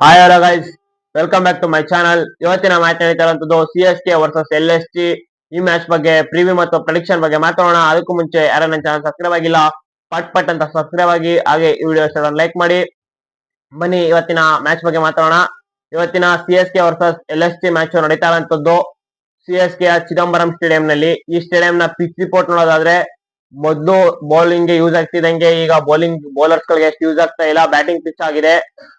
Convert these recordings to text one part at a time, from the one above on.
Hi hello guys, welcome back to my channel. ಇವತ್ತಿನ match ನಡೀತಾ ಇರುವಂತದ್ದು CSK ವರ್ಸಸ್ LSG. ಈ ಮ್ಯಾಚ್ ಬಗ್ಗೆ ಪ್ರಿವ್ಯೂ ಮತ್ತು ಪ್ರೆಡಿಕ್ಷನ್ ಬಗ್ಗೆ ಮಾತಾಡೋಣ. ಅದಕ್ಕೂ ಮುಂಚೆ ಯಾರು ನನ್ನ ಚಾನಲ್ ಸಬ್ಸ್ಕ್ರೈಬ್ ಆಗಿಲ್ಲ, ಪಟ್ ಅಂತ ಸಬ್ಸ್ಕ್ರೈಬ್ ಆಗಿ, ಹಾಗೆ ಈ ವಿಡಿಯೋ ಲೈಕ್ ಮಾಡಿ. ಬನ್ನಿ ಇವತ್ತಿನ ಮ್ಯಾಚ್ ಬಗ್ಗೆ ಮಾತಾಡೋಣ. ಇವತ್ತಿನ CSK ವರ್ಸಸ್ LSG ಮ್ಯಾಚ್ ನಡೀತಾ ಇರುವಂತದ್ದು CSK ಚಿದಂಬರಂ ಸ್ಟೇಡಿಯಂ ನಲ್ಲಿ. ಈ ಸ್ಟೇಡಿಯಂ ನ ಪಿಚ್ ರಿಪೋರ್ಟ್ ನೋಡೋದಾದ್ರೆ, ಮೊದಲು ಬೌಲಿಂಗ್ ಗೆ ಯೂಸ್ ಆಗ್ತಿದಂಗೆ ಈಗ ಬೌಲರ್ಸ್ ಗಳಿಗೆ ಎಷ್ಟು ಯೂಸ್ ಆಗ್ತಾ ಇಲ್ಲ. ಬ್ಯಾಟಿಂಗ್ ಪಿಚ್ ಆಗಿದೆ.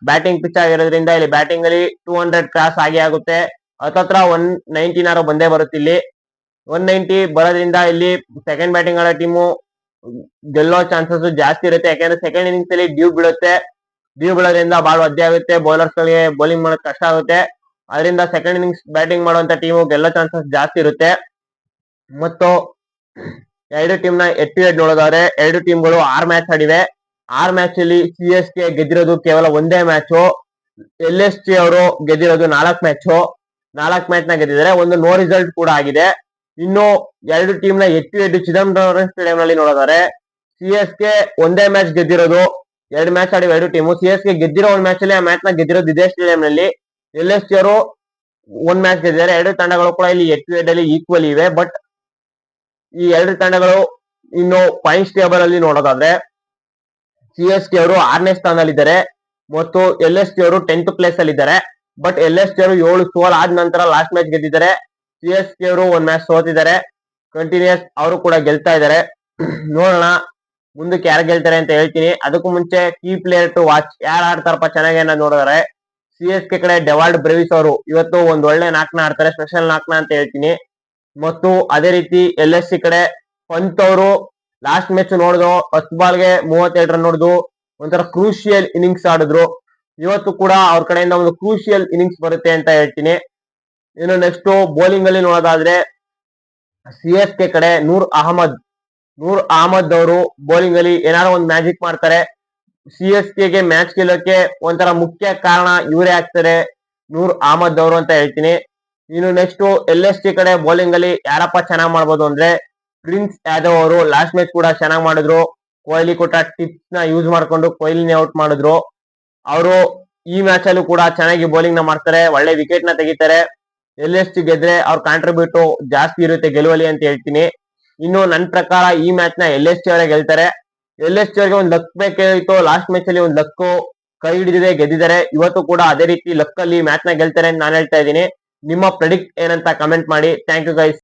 ಬ್ಯಾಟಿಂಗ್ ಪಿಚ್ ಆಗಿರೋದ್ರಿಂದ ಇಲ್ಲಿ ಬ್ಯಾಟಿಂಗ್ ಅಲ್ಲಿ 200 ಕ್ರಾಸ್ ಆಗಿ ಆಗುತ್ತೆ. ಹತ್ತತ್ರ 190 ಬಂದೇ ಬರುತ್ತೆ. ಇಲ್ಲಿ 190 ಬರೋದ್ರಿಂದ ಇಲ್ಲಿ ಸೆಕೆಂಡ್ ಬ್ಯಾಟಿಂಗ್ ಆಡೋ ಟೀಮು ಗೆಲ್ಲೋ ಚಾನ್ಸಸ್ ಜಾಸ್ತಿ ಇರುತ್ತೆ. ಯಾಕಂದ್ರೆ ಸೆಕೆಂಡ್ ಇನ್ನಿಂಗ್ಸ್ ಅಲ್ಲಿ ಡ್ಯೂ ಬೀಳುತ್ತೆ. ಡ್ಯೂ ಬೀಳೋದ್ರಿಂದ ಬಾಲ್ ಒದ್ದೆ ಆಗುತ್ತೆ, ಬೌಲರ್ಸ್ ಗಳಿಗೆ ಬೌಲಿಂಗ್ ಮಾಡೋದು ಕಷ್ಟ ಆಗುತ್ತೆ. ಅದರಿಂದ ಸೆಕೆಂಡ್ ಇನ್ನಿಂಗ್ಸ್ ಬ್ಯಾಟಿಂಗ್ ಮಾಡುವಂತ ಟೀಮು ಗೆಲ್ಲೋ ಚಾನ್ಸಸ್ ಜಾಸ್ತಿ ಇರುತ್ತೆ. ಮತ್ತು ಎರಡು ಟೀಮ್ ನ ಹೆಡ್ ಟು ಹೆಡ್ ನೋಡೋದಾದ್ರೆ, ಎರಡು ಟೀಮ್ಗಳು 6 ಮ್ಯಾಚ್ ಆಡಿವೆ. 6 ಮ್ಯಾಚ್ ಅಲ್ಲಿ CSK ಗೆದ್ದಿರೋದು ಕೇವಲ ಒಂದೇ ಮ್ಯಾಚ್. LSG ಅವರು ಗೆದ್ದಿರೋದು 4 ಮ್ಯಾಚ್. 4 ಮ್ಯಾಚ್ ನ ಗೆದ್ದಿದ್ದಾರೆ. ಒಂದು ನೋ ರಿಸಲ್ಟ್ ಕೂಡ ಆಗಿದೆ. ಇನ್ನು ಎರಡು ಟೀಮ್ ನ head to head Chidambaram stadium ನಲ್ಲಿ ನೋಡೋದಾದ್ರೆ, CSK ಒಂದೇ ಮ್ಯಾಚ್ ಗೆದ್ದಿರೋದು. 2 ಮ್ಯಾಚ್ ಆಡಿವೆ ಎರಡು ಟೀಮು. CSK ಗೆದ್ದಿರೋ ಒಂದು ಮ್ಯಾಚ್ ಅಲ್ಲಿ ಆ ಮ್ಯಾಚ್ ನ ಗೆದ್ದಿರೋದು ಇದೇ ಸ್ಟೇಡಿಯಂ ನಲ್ಲಿ. LSG ಅವರು 1 ಮ್ಯಾಚ್ ಗೆದ್ದಿದ್ದಾರೆ. ಎರಡು ತಂಡಗಳು ಕೂಡ ಇಲ್ಲಿ ಹೆಡ್ ಟು ಹೆಡ್ ಅಲ್ಲಿ ಈಕ್ವಲ್ ಇವೆ. ಬಟ್ ಈ ಎರಡು ತಂಡಗಳು ಇನ್ನು ಪಾಯಿಂಟ್ಸ್ ಟೇಬಲ್ ಅಲ್ಲಿ ನೋಡೋದಾದ್ರೆ, CSK ಅವರು 6ನೇ ಸ್ಥಾನದಲ್ಲಿದ್ದಾರೆ ಮತ್ತು LSG ಅವರು 10th ಪ್ಲೇಸ್ ಅಲ್ಲಿ ಇದ್ದಾರೆ. ಬಟ್ LSG ಅವರು 7 ಸೋಲ್ ಆದ ನಂತರ ಲಾಸ್ಟ್ ಮ್ಯಾಚ್ ಗೆದ್ದಿದ್ದಾರೆ. CSK ಅವರು 1 ಮ್ಯಾಚ್ ಸೋತಿದ್ದಾರೆ. ಕಂಟಿನ್ಯೂಸ್ ಅವರು ಕೂಡ ಗೆಲ್ತಾ ಇದ್ದಾರೆ. ನೋಡೋಣ ಮುಂದಕ್ಕೆ ಯಾರು ಗೆಲ್ತಾರೆ ಅಂತ ಹೇಳ್ತೀನಿ. ಅದಕ್ಕೂ ಮುಂಚೆ ಕೀ ಪ್ಲೇಯರ್ ಟು ವಾಚ್ ಯಾರು ಆಡ್ತಾರಪ್ಪ ಚೆನ್ನಾಗಿ ಅನ್ನೋದು ನೋಡಿದ್ರೆ, CSK ಕಡೆ ಡೆವಾಲ್ಡ್ ಬ್ರೆವಿಸ್ ಅವರು ಇವತ್ತು ಒಂದ್ ಒಳ್ಳೆ ನಾಲ್ಕನ ಆಡ್ತಾರೆ, ಸ್ಪೆಷಲ್ ನಾಲ್ಕನ ಅಂತ ಹೇಳ್ತೀನಿ. ಮತ್ತು ಅದೇ ರೀತಿ LSG ಕಡೆ ಪಂತ್ ಅವರು ಲಾಸ್ಟ್ ಮ್ಯಾಚ್ ನೋಡಿದ್ರು, 10 ಬಾಲ್ಗೆ 32 ರನ್ ನೋಡಿದ್ರು, ಒಂಥರ ಕ್ರೂಷಿಯಲ್ ಇನ್ನಿಂಗ್ಸ್ ಆಡಿದ್ರು. ಇವತ್ತು ಕೂಡ ಅವ್ರ ಕಡೆಯಿಂದ ಒಂದು ಕ್ರೂಷಿಯಲ್ ಇನ್ನಿಂಗ್ಸ್ ಬರುತ್ತೆ ಅಂತ ಹೇಳ್ತೀನಿ. ಇನ್ನು ನೆಕ್ಸ್ಟ್ ಬೌಲಿಂಗ್ ಅಲ್ಲಿ ನೋಡೋದಾದ್ರೆ, CSK ಕಡೆ ನೂರ್ ಅಹಮದ್ ಅವರು ಬೌಲಿಂಗ್ ಅಲ್ಲಿ ಏನಾದ್ರು ಒಂದು ಮ್ಯಾಜಿಕ್ ಮಾಡ್ತಾರೆ. CSK ಗೆ ಮ್ಯಾಚ್ ಗೆಲ್ಲೋಕೆ ಒಂಥರ ಮುಖ್ಯ ಕಾರಣ ಇವರೇ ಆಗ್ತಾರೆ, ನೂರ್ ಅಹಮದ್ ಅವರು ಅಂತ ಹೇಳ್ತೀನಿ. ಇನ್ನು ನೆಕ್ಸ್ಟ್ LSG ಕಡೆ ಬೌಲಿಂಗ್ ಅಲ್ಲಿ ಯಾರಪ್ಪ ಚೆನ್ನಾಗಿ ಮಾಡ್ಬೋದು ಅಂದ್ರೆ, ಪ್ರಿನ್ಸ್ ಯಾದವ್ ಅವರು ಲಾಸ್ಟ್ ಮ್ಯಾಚ್ ಕೂಡ ಚೆನ್ನಾಗಿ ಮಾಡಿದ್ರು. ಕೊಹ್ಲಿ ಕೊಟ್ಟ ಟಿಪ್ಸ್ ನ ಯೂಸ್ ಮಾಡ್ಕೊಂಡು ಕೊಹ್ಲಿನೇ ಔಟ್ ಮಾಡಿದ್ರು. ಅವರು ಈ ಮ್ಯಾಚ್ ಅಲ್ಲೂ ಕೂಡ ಚೆನ್ನಾಗಿ ಬೌಲಿಂಗ್ ನ ಮಾಡ್ತಾರೆ, ಒಳ್ಳೆ ವಿಕೆಟ್ ನ ತೆಗಿತಾರೆ. LSG ಗೆದ್ರೆ ಅವ್ರ ಕಾಂಟ್ರಿಬ್ಯೂಟ್ ಜಾಸ್ತಿ ಇರುತ್ತೆ ಗೆಲುವಲ್ಲಿ ಅಂತ ಹೇಳ್ತೀನಿ. ಇನ್ನು ನನ್ನ ಪ್ರಕಾರ ಈ ಮ್ಯಾಚ್ ನ LSG ಅವರೇ ಗೆಲ್ತಾರೆ. LSG ಅವರಿಗೆ ಒಂದು ಲಕ್ ಬೇಕಾಗಿತ್ತು. ಲಾಸ್ಟ್ ಮ್ಯಾಚ್ ಅಲ್ಲಿ ಒಂದು ಲಕ್ ಕೈ ಹಿಡಿದಿದೆ, ಗೆದ್ದಿದ್ದಾರೆ. ಇವತ್ತು ಕೂಡ ಅದೇ ರೀತಿ ಲಕ್ ಅಲ್ಲಿ ಮ್ಯಾಚ್ ನ ಗೆಲ್ತಾರೆ ಅಂತ ನಾನು ಹೇಳ್ತಾ ಇದ್ದೀನಿ. ನಿಮ್ಮ ಪ್ರೆಡಿಕ್ಟ್ ಏನಂತ ಕಮೆಂಟ್ ಮಾಡಿ. Thank you guys.